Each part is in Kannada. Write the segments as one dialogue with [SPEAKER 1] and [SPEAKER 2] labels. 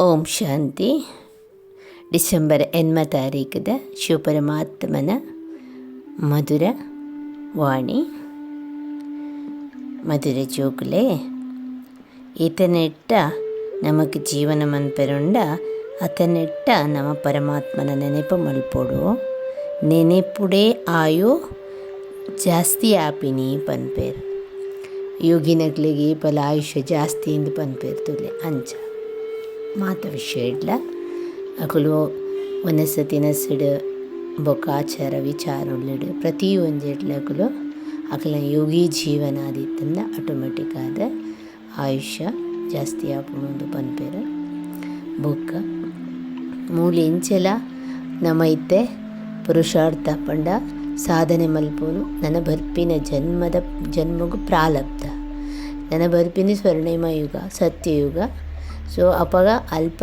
[SPEAKER 1] ಓಂ ಶಾಂತಿ. ಡಿಸೆಂಬರ್ 8 ತಾರೀಕಿದ ಶಿವಪರಮಾತ್ಮನ ಮಧುರ ವಾಣಿ. ಮಧುರ ಜೋಗುಲೆ ಈತನೆಟ್ಟ ನಮಗೆ ಜೀವನ ಮನ್ಪೆರುಂಡ ಅತನೆಟ್ಟ ನಮ್ಮ ಪರಮಾತ್ಮನ ನೆನಪು ಮಲ್ಪೊಡು. ನೆನೆಪುಡೇ ಆಯೋ ಜಾಸ್ತಿ ಆಪಿನಿ ಪನ್ಪೇರು. ಯೋಗಿನಗ್ಲಿಗೆ ಪಲ ಆಯುಷ್ಯ ಜಾಸ್ತಿ ಎಂದು ಪನ್ಪೇರು ತುಲೆ ಅಂಚ ಮಾತ ವಿಷಯ ಇಡ್ಲ ಅಕುಲು ಒಂದಸತಿ ನಸಡು ಬೊಕ್ಕ ಆಚಾರ ವಿಚಾರ ಉಳ್ಳಿಡು ಪ್ರತಿಯೊಂದು ಇಡ್ಲಕುಲು ಅಕಲ ಯೋಗಿ ಜೀವನ ಆದಿತ್ತಂದ ಆಟೋಮೆಟಿಕ್ ಆದ ಆಯುಷ್ಯ ಜಾಸ್ತಿ ಆಪುಂಡು ಪನ್ಪೇರು. ಬೊಕ್ಕ ಮೂಲೆ ಇಂಚೆಲ ನಮ್ಮ ಇತ್ತೆ ಪುರುಷಾರ್ಥ ಪಂಡ ಸಾಧನೆ ಮಲ್ಪೋನು ನನ್ನ ಬರ್ಪಿನ ಜನ್ಮಗೂ ಪ್ರಾರಬ್ಧ. ನನ್ನ ಬರ್ಪಿನ ಸ್ವರ್ಣಿಮ ಯುಗ ಸತ್ಯಯುಗ. ಸೊ ಅಪಗ ಅಲ್ಪ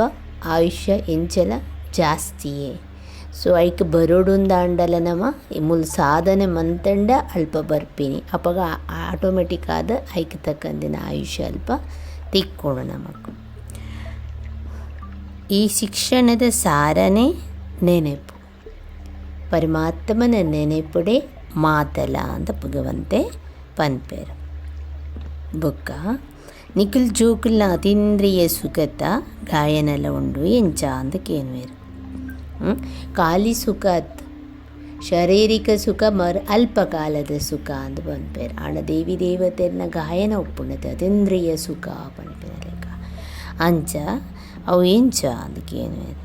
[SPEAKER 1] ಆಯುಷ್ಯ ಎಂಚಲ ಜಾಸ್ತಿಯೇ. ಸೊ ಐಕ್ ಬರೋಡುಂದಾಂಡಲ ನಮ ಮುಲ್ ಸಾಧನೆ ಮಂತಂಡ ಅಲ್ಪ ಬರ್ಪಿನಿ ಅಪಗ ಆಟೋಮೆಟಿಕ್ ಆದ ಐಕ್ ತಕ್ಕಂದಿನ ಆಯುಷ್ಯ ಅಲ್ಪ ತಿಕ್ಕೋಣ ನಮಕು. ಈ ಶಿಕ್ಷಣದ ಸಾರನೇ ನೆನೆಪು. ಪರಮಾತ್ಮನ ನೆನೆಪುಡೆ ಮಾತಲ ಅಂತ ಭಗವಂತೆ ಪನ್ಪೇರು. ಬೊಕ್ಕ ನಿಖಿಲ್ ಜೋಕುಲ್ನ ಅತೀಂದ್ರಿಯ ಸುಖತ ಗಾಯನಲ ಉಂಡು ಎಂಚ ಅಂತ ಕೇನ್ವೇರು. ಖಾಲಿ ಸುಖ ಶಾರೀರಿಕ ಸುಖ ಅಲ್ಪಕಾಲದ ಸುಖ ಅಂತ ಪನ್ಪೇರು. ಆಣ ದೇವಿ ದೇವತೆಯನ್ನ ಗಾಯನ ಒಪ್ಪುಣತೆ ಅತೀಂದ್ರಿಯ ಸುಖ ಪನ್ಪೇರ ಲೆಕ್ಕ ಅಂಚ ಅವು ಎಂಚ ಅಂತ ಕೇನ್ವೇರು.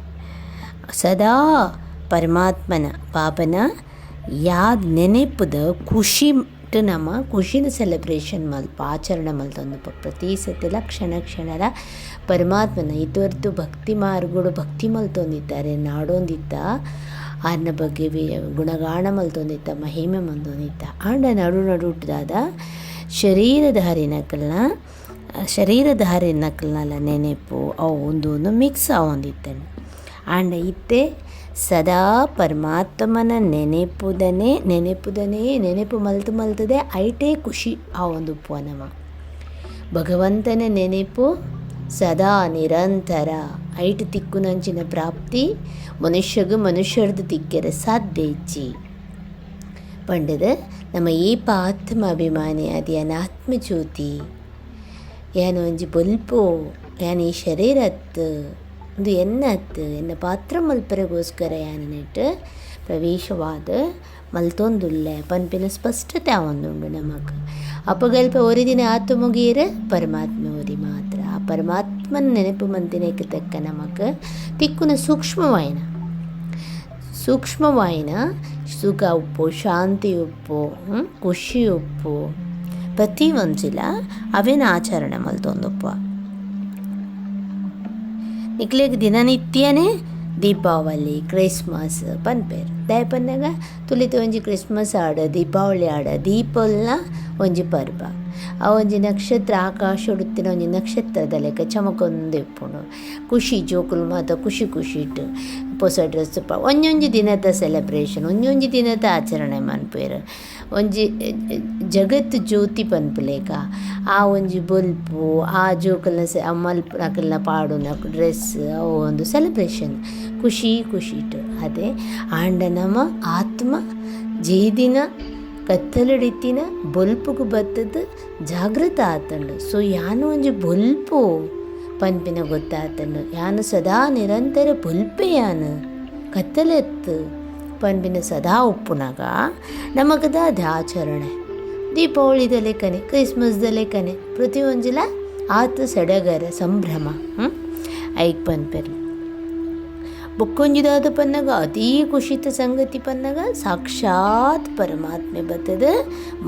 [SPEAKER 1] ಸದಾ ಪರಮಾತ್ಮನ ಪಾಪನ ಯಾದ್ ನೆನೆಪುದ ಖುಷಿ ನಮ್ಮ ಖುಷಿನ ಸೆಲೆಬ್ರೇಷನ್ ಮಲ್ಪ ಆಚರಣೆ ಮಲ್ತೊಂದು ಪ್ರತಿ ಸತಿಲ ಕ್ಷಣರ ಪರಮಾತ್ಮನ ಇದುವರೆದು ಭಕ್ತಿ ಮಾರ್ಗಳು ಭಕ್ತಿ ಮಲ್ತೊಂದಿದ್ದಾರೆ ನಾಡೊಂದಿತ್ತ ಆರ್ನ ಬಗ್ಗೆ ಗುಣಗಾಣ ಮಲ್ತೊಂದಿತ್ತ ಮಹಿಮೆ ಮಂದೊಂದಿತ್ತ ಆಂಡ ನಡುದಾದ ಶರೀರಧಾರಿ ನಕಲ್ನಲ್ಲ ನೆನೆಪು ಅವು ಒಂದು ಮಿಕ್ಸ್ ಆವೊಂದಿತ್ತನು. ಆಂಡ ಇತ್ತೆ ಸದಾ ಪರಮಾತ್ಮನ ನೆನೆಪು ಮಲ್ತದೆ ಐಟೇ ಖುಷಿ ಆ ಒಂದು ಪುನಮ. ಭಗವಂತನ ನೆನೆಪು ಸದಾ ನಿರಂತರ ಐಟ್ ತಿಕ್ಕುನಂಚಿನ ಪ್ರಾಪ್ತಿ ಮನುಷ್ಯರ್ದು ತಿಕ್ಕೆರ ಸಾಧ್ಯ ಇಚ್ಚಿ ಪಂಡದ ನಮ್ಮ ಏಪ ಆತ್ಮ ಅಭಿಮಾನಿ ಅದು ಆತ್ಮ ಜ್ಯೋತಿ ಯಾನು ಒಂಜಿ ಬೊಲ್ಪು ಯಾನು ಈ ಶರೀರತ್ತು ಒಂದು ಎನ್ನ ಪಾತ್ರ ಮಲ್ಪರೆಗೋಸ್ಕರ ಯಾನೆಟ್ಟು ಪ್ರವೇಶವಾದ ಮಲ್ತೊಂದುಲ್ಲೆ ಪನ್ಪಿನ ಸ್ಪಷ್ಟತೆ ಆವೊಂದುಂಡು ನಮಗೆ. ಅಪಗಲ್ಪ ಒರಿದಿನ ಆತು ಮುಗೀರ ಪರಮಾತ್ಮ ಒರಿ ಮಾತ್ರ. ಆ ಪರಮಾತ್ಮನ ನೆನಪು ಮಂತಿನಕ್ಕೆ ತಕ್ಕ ನಮಗೆ ತಿಕ್ಕುನ ಸೂಕ್ಷ್ಮವಾಯಿನ ಸುಖ ಉಪ್ಪು ಶಾಂತಿ ಉಪ್ಪು ಖುಷಿ ಉಪ್ಪು ಪ್ರತಿ ಒಂದ್ಸಿಲ ಅವೇನ ಆಚರಣೆ ಮಲ್ತೊಂದಪ್ಪ. ನಿಕ್ಲೆಗ್ ದಿನನಿತ್ಯನೇ ದೀಪಾವಳಿ ಕ್ರಿಸ್ಮಸ್ ಪನ್ಪೇರು. ದಯಪನ್ನಾಗ ತುಲಿತ ಒಂಜಿ ಕ್ರಿಸ್ಮಸ್ ಆಡ ದೀಪಾವಳಿ ಆಡ ದೀಪಲ್ನ ಒಂಜಿ ಪರ್ವ. ಆ ಒಂಜಿ ನಕ್ಷತ್ರ ಆಕಾಶ ಉಡುತ್ತಿನ ಒಂಜಿ ನಕ್ಷತ್ರದ ಲೆಕ್ಕ ಚಮಕೊಂದು ಇಪ್ಪುಂಡು. ಖುಷಿ ಜೋಕುಲು ಮಾತ ಖುಷಿ ಇಟ್ಟು ಹೊಸ ಡ್ರೆಸ್ ಒಂಜೊಂಜಿ ದಿನದ ಸೆಲೆಬ್ರೇಷನ್ ಒಂಜೊಂಜಿ ದಿನದ ಆಚರಣೆ ಮನ್ಪೇರು. ಒಂಜಿ ಜಗತ್ತು ಜ್ಯೋತಿ ಪನ್ಪುಲೇಕ ಆ ಒಂಜಿ ಬೊಲ್ಪು ಆ ಜೋಕಲ್ನ ಮಲ್ಪನಕಲ್ನ ಪಾಡುನ ಡ್ರೆಸ್ ಅವು ಒಂದು ಸೆಲೆಬ್ರೇಷನ್ ಖುಷಿ ಇಟ್ಟು. ಅದೇ ಆಂಡ ನಮ್ಮ ಆತ್ಮ ಜೇದಿನ ಕತ್ತಲಡಿತ್ತಿನ ಬೊಲ್ಪುಗು ಬತ್ತದ ಜಾಗೃತ ಆತಂಡು. ಸೊ ಯಾನು ಒಂಜಿ ಬೊಲ್ಪು ಪನ್ಪಿನ ಗೊತ್ತಾತಂಡು. ಯಾನು ಸದಾ ನಿರಂತರ ಬೊಲ್ಪೆ ಯಾನು ಕತ್ತಲೆತ್ತು ಪನ್ಪಿನ ಸದಾ ಉಪ್ಪುನಾಗ ನಮಗದ ಆಚರಣೆ ದೀಪಾವಳಿದ ಲೆಕ್ಕನೆ ಕ್ರಿಸ್ಮಸ್ದ ಲೆಕ್ಕನೆ ಪ್ರತಿಯೊಂಜಿಲ ಆತ ಸಡಗರ ಸಂಭ್ರಮ ಐಕ್ ಪನ್ಪೆರು. ಬೊಕ್ಕೊಂಜಿದಾದ ಪನ್ನಾಗ ಅತೀ ಖುಷಿತ ಸಂಗತಿ ಪನ್ನಾಗ ಸಾಕ್ಷಾತ್ ಪರಮಾತ್ಮೆ ಬತ್ತದ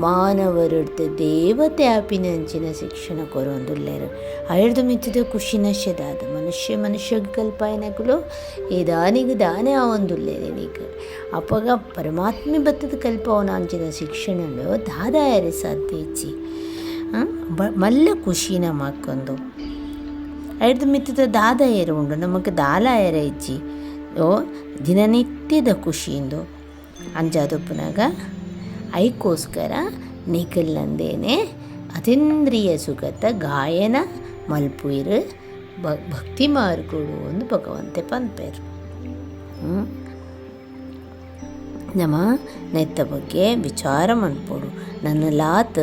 [SPEAKER 1] ಮಾನವರುಡ್ತ ದೇವತೆ ಆಪಿನಂಚಿನ ಶಿಕ್ಷಣ ಕೊರೊಂದುಲ್ಲೇರು. ಅಳ್ದು ಮಿತ್ತಿದ ಖುಷಿ ನಶ್ಯದಾದ ಮನುಷ್ಯ ಕಲ್ಪಾಯನಗಳು ಈ ದಾನೆ ಆವೊಂದುಲ್ಲೇರೆ ನೀಗ ಅಪಗ ಪರಮಾತ್ಮೆ ಬತ್ತದ ಕಲ್ಪವನ ಅಂಚಿನ ಶಿಕ್ಷಣಗಳು ದಾದಾಯರೆ ಸಾಧ್ಯ ಇಚ್ಚಿ ಮಲ್ಲ ಖುಷಿನ ಮಾಕೊಂದು ಐದು ಮಿತ್ತದ ದಾದಾಯರು ಉಂಡು ನಮಗೆ ದಾಲಾಯರ ಇಚ್ಚಿ ದಿನನಿತ್ಯದ ಖುಷಿಯಿಂದ ಅಂಜಾದಪ್ಪನಾಗ ಐಕೋಸ್ಕರ ನಿಖಿಲ್ನಂದೇನೆ ಅತೀಂದ್ರಿಯ ಸುಖತ ಗಾಯನ ಮಲ್ಪುಯಿರು ಭಕ್ತಿ ಮಾರ್ಕೊಡು ಒಂದು ಭಗವಂತೆ ಪನ್ಪೇರು. ನಮ್ಮ ನೆತ್ತ ಬಗ್ಗೆ ವಿಚಾರ ಮನ್ಪೋಡು ನನ್ನ ಲಾತ್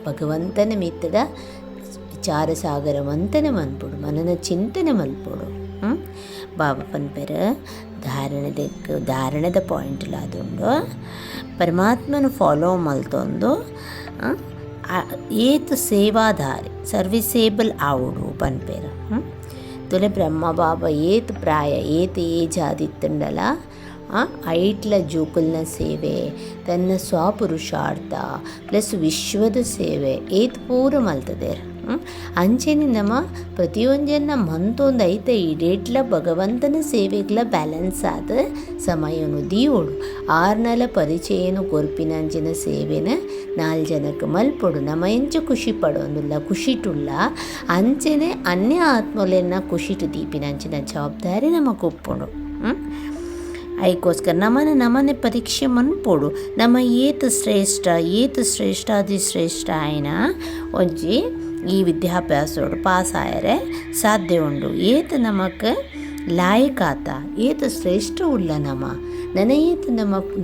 [SPEAKER 1] ಭಗವಂತನ ಮಿತ್ತದ ವಿಚಾರ ಸಾಗರವಂತನೆ ಮನ್ಪೋಡು ಮನನ ಚಿಂತನೆ ಮಲ್ಪೋಡು. ಬಾಬಾ ಪನ್ಪೇರ ಧಾರಣದ ಪಾಯಿಂಟ್ಲಾದುಂಡು ಪರಮಾತ್ಮನ ಫಾಲೋ ಮಲ್ತೊಂದು ಏತ್ ಸೇವಾಧಾರಿ ಸರ್ವಿಸೇಬಲ್ ಆವುಡು ಪನ್ಪೇರ. ತುಲೆ ಬ್ರಹ್ಮ ಬಾಬಾ ಏತ್ ಪ್ರಾಯ ಏತ್ ಏಜ್ ಆದಿತ್ತಂಡಲ ಐಟ್ಲ ಜೂಕಲ್ನ ಸೇವೆ ತನ್ನ ಸ್ವಪುರುಷಾರ್ಥ ಪ್ಲಸ್ ವಿಶ್ವದ ಸೇವೆ ಏತ್ ಪೂರ ಮಲ್ತದೇರು. ಅಂಚೆನೆ ನಮ್ಮ ಪ್ರತಿಯೊಂದನ್ನ ಮಂತೊಂದು ಐತೆ ಇಡೇಟ್ಲ ಭಗವಂತನ ಸೇವೆಗ್ಲ ಬ್ಯಾಲೆನ್ಸ್ ಆದ ಸಮಯನು ದೀವೋಡು ಆರ್ನಲ ಪರಿಚಯನು ಕೊರ್ಪಿನಂಚಿನ ಸೇವೆನ 4 ಜನಕ್ಕೆ ಮಲ್ಪೊಡು ನಮ್ಮ ಎಂಚ ಖುಷಿ ಪಡೋಂದುಲ್ಲ ಖುಷಿಟುಲ್ಲ ಅಂಚೆನೆ ಅನ್ಯ ಆತ್ಮಲೆನ್ನ ಖುಷಿಟು ದೀಪಿನಂಚಿನ ಜವಾಬ್ದಾರಿ ನಮಗೆ ಒಪ್ಪೋಡು. ಅದಕ್ಕೋಸ್ಕರ ನಮ್ಮನೆ ಪರೀಕ್ಷೆ ಮನ್ಪೋಡು ನಮ್ಮ ಏತ್ ಶ್ರೇಷ್ಠ ಅತಿಶ್ರೇಷ್ಠ ಆಯ್ನ ಒಂಜಿ ಈ ವಿದ್ಯಾಭ್ಯಾಸೋಡು ಪಾಸ್ ಆಯರೆ ಸಾಧ್ಯ ಉಂಡು. ಏತ್ ನಮಕ್ ಲಾಯಕಾತ ಏತ್ ಶ್ರೇಷ್ಠ ಉಲ್ಲ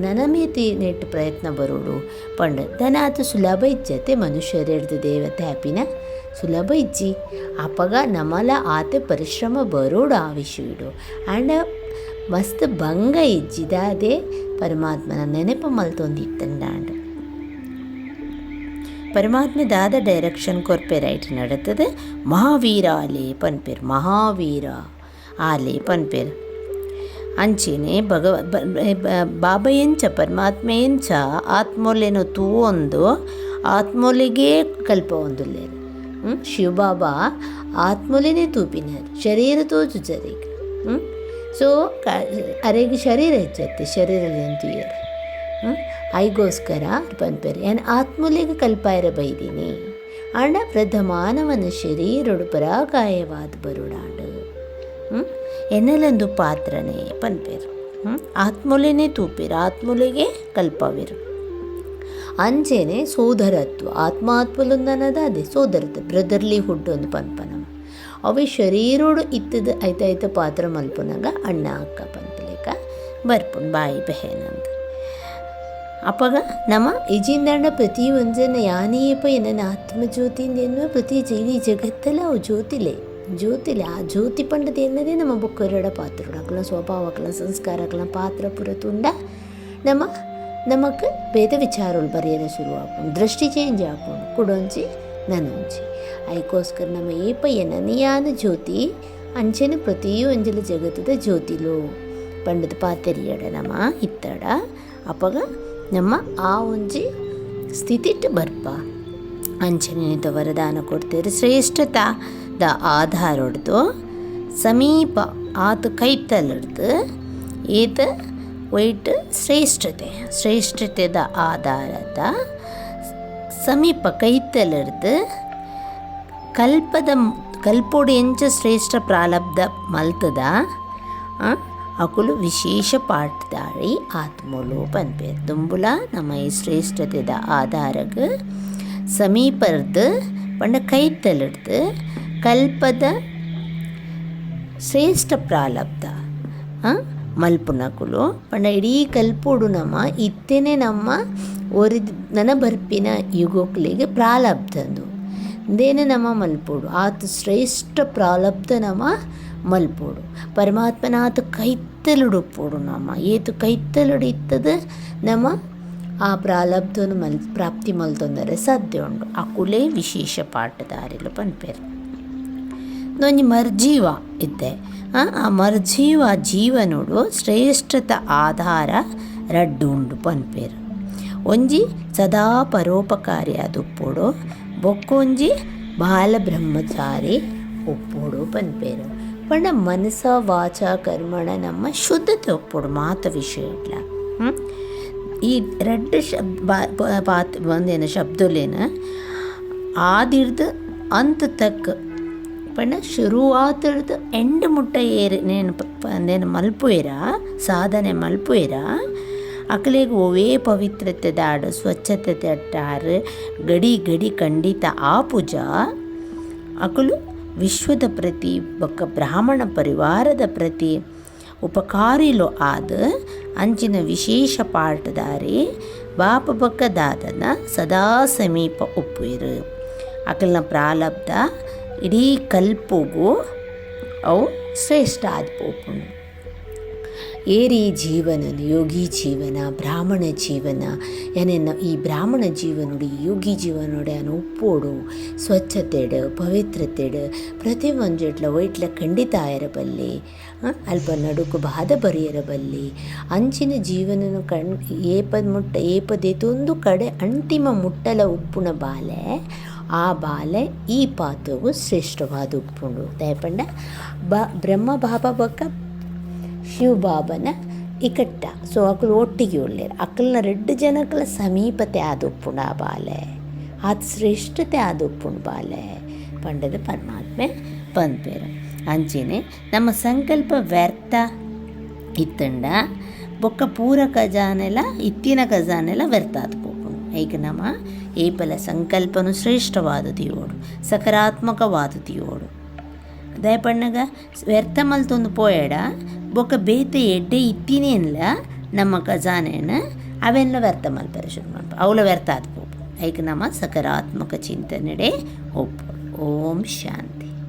[SPEAKER 1] ನನಮೇತಿ ನೆಟ್ಟು ಪ್ರಯತ್ನ ಬರೋಡು ಪಂಡ್ ದನಾತ ಸುಲಭ ಇಜ್ಜತೆ ಮನುಷ್ಯರು ಹಿಡ್ದು ದೇವತೆ ಹ್ಯಾಪಿನ ಸುಲಭ ಇಜ್ಜಿ ಅಪಗ ನಮಲ ಆತೆ ಪರಿಶ್ರಮ ಬರೋಡು ಆ ವಿಷಯಡು ಆ್ಯಂಡ್ ಮಸ್ತ್ ಭಂಗ ಇಜ್ಜಿದಾದೆ ಪರಮಾತ್ಮನ ನೆನಪು ಮಲ್ತೊಂದಿತ್ತಂಡ ಪರಮಾತ್ಮ ದಾದ ಡೈರೆಕ್ಷನ್ ಕೊರ್ಪೆ ರೈಟ್ ನಡತದೆ. ಮಹಾವೀರ ಆಲೆ ಪನ್ಪೇರು ಮಹಾವೀರ ಆಲೆ ಪನ್ಪೇರು ಅಂಚೆನೆ ಬಾಬಾ ಎಂಚ ಪರಮಾತ್ಮ ಎಂಚ ಆತ್ಮೋಲೆನು ತೂವೊಂದು ಆತ್ಮೋಲೆಗೇ ಕಲ್ಪ ಒಂದುಲ್ಲೇರು. ಶಿವಬಾಬಾ ಆತ್ಮೋಲೆನೇ ತೂಪಿನಾರು ಶರೀರ ತೋಜು ಜರಿಗೆ. ಸೊ ಅರೆಗೆ ಶರೀರ ಹೆಚ್ಚತ್ತೆ ಶರೀರದಂತೂ ಏರು ಐಗೋಸ್ಕರ ಪನ್ಪೇರು ಏನು ಆತ್ಮೂಲೆಗೆ ಕಲ್ಪಾಯರ ಬೈದೀನಿ ಆಂಡ ಪ್ರಥಮಾನವನ ಶರೀರಡು ಪರಾಕಾಯವಾದ ಬರುಡಾಂಡು ಎನ್ನಲೊಂದು ಪಾತ್ರನೇ ಪನ್ಪೇರು. ಆತ್ಮೂಲೆನೇ ತೂಪಿರು ಆತ್ಮೂಲೆಗೆ ಕಲ್ಪವಿರು ಅಂಚೆನೆ ಸೋದರತ್ವ ಆತ್ಮಾತ್ಮಲೊಂದನದ ಅದೇ ಸೋದರತ್ವ ಬ್ರದರ್ಲಿ ಹುಡ್ ಒಂದು ಪನ್ಪನ ಅವೆ ಶರೀರೋಡು ಇತ್ತದ ಐತ ಪಾತ್ರ ಮಲ್ಪನಾಗ ಅಣ್ಣ ಅಕ್ಕ ಪಂಪಲೇಕ ಬರ್ಪುಂಡು ಬಾಯಿ ಬೆಹೇನಂತ ಅಪ್ಪಗ ನಮ್ಮ ಇಜಿಂದಾಂಡ ಪ್ರತಿ ಒಂದನ ಯಾನೇಪ ನನ್ನ ಆತ್ಮಜ್ಯೋತಿಯಿಂದ ಎನ್ನುವ ಪ್ರತಿ ಇಡೀ ಜಗತ್ತಲ್ಲ ಅವು ಜ್ಯೋತಿಲೆ ಆ ಜ್ಯೋತಿ ಪಂಡದ ಎನ್ನದೇ ನಮ್ಮ ಬೊಕ್ಕರಡ ಪಾತ್ರಡಾಕಲ ಸ್ವಭಾವಕಲ ಸಂಸ್ಕಾರಕಲ ಪಾತ್ರ ಪುರತುಂಡ ನಮಗೆ ಭೇದ ವಿಚಾರಗಳು ಬರೆಯಲು ಶುರುವಾಕೊಂಡು ದೃಷ್ಟಿ ಚೇಂಜ್ ಹಾಕೊಂಡು ಕುಡೊಂಚಿ ನನೊಂಚಿ ಅದಕ್ಕೋಸ್ಕರ ನಮ್ಮ ಏಪ ಎನನಿಯಾನ ಜ್ಯೋತಿ ಅಂಚೆನ ಪ್ರತಿಯೊಂಜಲ ಜಗತ್ತದ ಜ್ಯೋತಿಲು ಪಂಡದ ಪಾತೆರಿಯಡ ನಮ್ಮ ಇತ್ತಡ ಅಪ್ಪಗ ನಮ್ಮ ಆ ಒಂಜಿ ಸ್ಥಿತಿಟ್ಟು ಬರ್ಪ ಅಂಚನೆತ ವರದಾನ ಕೊಡ್ತೇವೆ. ಶ್ರೇಷ್ಠತಾದ ಆಧಾರ ಹೊಡೆದು ಸಮೀಪ ಆತ ಕೈತಲ್ಲಿಡ್ದು ಏತ ಒಯ್ಟ್ ಶ್ರೇಷ್ಠತೆದ ಆಧಾರದ ಸಮೀಪ ಕೈತಲ್ಲಿಡ್ದು ಕಲ್ಪೋಡು ಎಂಚ ಶ್ರೇಷ್ಠ ಪ್ರಾರಬ್ಧ ಮಲ್ತದ ಅಕುಲು ವಿಶೇಷ ಪಾಠದಾಳಿ ಆತ್ಮೋಲು ಪನ್ಪೇರು. ದುಂಬುಲ ನಮ್ಮ ಈ ಶ್ರೇಷ್ಠತೆದ ಆಧಾರಕ್ಕೆ ಸಮೀಪರ್ದು ಪಂಡ ಕೈತಲ್ಲಿಡ್ದು ಕಲ್ಪದ ಶ್ರೇಷ್ಠ ಪ್ರಾರಬ್ಧ ಮಲ್ಪುನಕುಲು ಪಂಡ ಇಡೀ ಕಲ್ಪೋಡು ನಮ್ಮ ಇತ್ತೇನೆ ನಮ್ಮ ನನ್ನ ಬರ್ಪಿನ ಯುಗೋಕ್ಲಿಗೆ ಪ್ರಾರಬ್ಧಂದು ಇಂದೇನೆ ನಮ್ಮ ಮಲ್ಪೋಡು ಆತ ಶ್ರೇಷ್ಠ ಪ್ರಾರಬ್ಧ ನಮ್ಮ ಮಲ್ಪೋಡು ಪರಮಾತ್ಮನ ಆತ ಕೈತ್ತಲುಡುಪ್ಪೋಡು ನಮ್ಮ ಏತು ಕೈತ್ತಲುಡು ಇತ್ತದ ನಮ್ಮ ಆ ಪ್ರಾರಬ್ಧನು ಪ್ರಾಪ್ತಿ ಮಲ್ತೊಂದರೆ ಸಾಧ್ಯ ಉಂಡು ಅಕುಲೇ ವಿಶೇಷ ಪಾಠದಾರಿಲು ಪನ್ಪೇರು. ಒಂಜಿ ಮರ್ಜೀವ ಇದ್ದೆ ಆ ಮರ್ಜೀವ ಜೀವನುಡು ಶ್ರೇಷ್ಠತ ಆಧಾರ ರಡ್ಡು ಉಂಡು ಪನ್ಪೇರು. ಒಂಜಿ ಸದಾ ಪರೋಪಕಾರಿ ಅದುಪ್ಪೋಡು ಬೊಕ್ಕೊಂಜಿ ಬಾಲ ಬ್ರಹ್ಮಚಾರಿ ಒಪ್ಪೋಡು ಪನ್ಪೇರು. ಪಂಡ ಮನಸ ವಾಚ ಕರ್ಮಣ ನಮ್ಮ ಶುದ್ಧತೆ ಒಪ್ಪೋಡು ಮಾತ ವಿಷಯ ಇಟ್ಲ ಈ ರೆಡ್ ಒಂದೇನು ಶಬ್ದಲೇನ ಆದಿರ್ದು ಅಂತ್ ತಕ್ಕ ಪಂಡ ಶುರುವಾತಿಡ್ದು ಎಂಡ್ ಮುಟ್ಟ ನೇನು ಮಲ್ಪುಯರ ಸಾಧನೆ ಮಲ್ಪುಯರ ಅಕಲೆಗೆ ಒವೇ ಪವಿತ್ರತೆ ದಾಡು ಸ್ವಚ್ಛತೆ ಅಟ್ಟಾರು ಗಡಿ ಖಂಡಿತ ಆ ಪೂಜಾ ಅಕಲು ವಿಶ್ವದ ಪ್ರತಿ ಬೊಕ್ಕ ಬ್ರಾಹ್ಮಣ ಪರಿವಾರದ ಪ್ರತಿ ಉಪಕಾರಿಲು ಆದ ಅಂಚಿನ ವಿಶೇಷ ಪಾಠದಾರಿ ಬಾಪ ಬೊಕ್ಕ ದಾದನ ಸದಾ ಸಮೀಪ ಉಪ್ಪುಯಿರು. ಅಕಲ್ನ ಪ್ರಾರಬ್ಧ ಇಡೀ ಕಲ್ಪಗೂ ಅವು ಶ್ರೇಷ್ಠ ಆದ್ಪೋಪುಂಡು. ಏರಿ ಜೀವನ ಯೋಗಿ ಜೀವನ ಬ್ರಾಹ್ಮಣ ಜೀವನ ಏನೇನ ಈ ಬ್ರಾಹ್ಮಣ ಜೀವನೋಡು ಯೋಗಿ ಜೀವನೋಡೆ ಅನು ಉಪ್ಪೋಡು ಸ್ವಚ್ಛತೆಡು ಪವಿತ್ರತೆಡು ಪ್ರತಿ ಒಂಜೆಟ್ಲ ಒಯ್ಟ್ಲ ಖಂಡಿತ ಇರಬಲ್ಲೆ ಅಲ್ಪ ನಡುಕು ಬಾಧ ಬರೆಯಿರಬಲ್ಲೆ ಅಂಚಿನ ಜೀವನನು ಏಪದೆತೊಂದು ಕಡೆ ಅಂತಿಮ ಮುಟ್ಟಲ ಉಪ್ಪುನ ಬಾಲೆ ಆ ಬಾಲೆ ಈ ಪಾತವು ಶ್ರೇಷ್ಠವಾದ ಉಪ್ಪುಂಡು ದಯಪಂಡ ಬ್ರಹ್ಮ ಬಾಬಾ ಬೊಕ್ಕ ಶಿವ ಬಾಬನ ಇಕಟ್ಟ ಸೊ ಅಕಲು ಒಟ್ಟಿಗೆ ಉಳ್ಳೇರು ಅಕಲ್ನ 2 ಜನಗಳ ಸಮೀಪತೆ ಆದೊಪ್ಪುಂಡು ಆ ಬಾಲೆ ಅದು ಶ್ರೇಷ್ಠತೆ ಆದೊಪ್ಪುಂಡು ಬಾಲೆ ಪಂಡದ ಪರಮಾತ್ಮೆ ಪಂಪೇರು. ಅಂಚೆನೆ ನಮ್ಮ ಸಂಕಲ್ಪ ವ್ಯರ್ಥ ಇತ್ತಂಡ ಬೊಕ್ಕ ಪೂರ ಖಜಾನೆಲ ಇತ್ತಿನ ಖಜಾನೆಲ ವ್ಯರ್ಥ ಆದ್ಪೋಪುಂಡು. ಈಗ ನಮ್ಮ ಏಪಲ ಸಂಕಲ್ಪನು ಶ್ರೇಷ್ಠವಾದದಿಯೋಡು ಸಕಾರಾತ್ಮಕವಾದದಿಯೋಡು ದಯಪಣ್ಣಗ ವ್ಯರ್ಥ ಮಲ್ತೊಂದು ಪೋಯಡ ಬೊಕ್ಕ ಬೇತೆ ಎಡ್ಡೆ ಇತ್ತಿನೇನ್ಲ ನಮ್ಮ ಖಜಾನೆನ ಅವೆಲ್ಲ ವ್ಯರ್ಥ ಮಲ್ಪರೆ ಶುರು ಮಾಡ್ಪ ಅವಳ ವ್ಯರ್ಥ ಆದ್ಪೋಪು ಐಕ ನಮ್ಮ ಸಕಾರಾತ್ಮಕ ಚಿಂತನೆಡೆ ಒಪ್ಪು. ಓಂ ಶಾಂತಿ.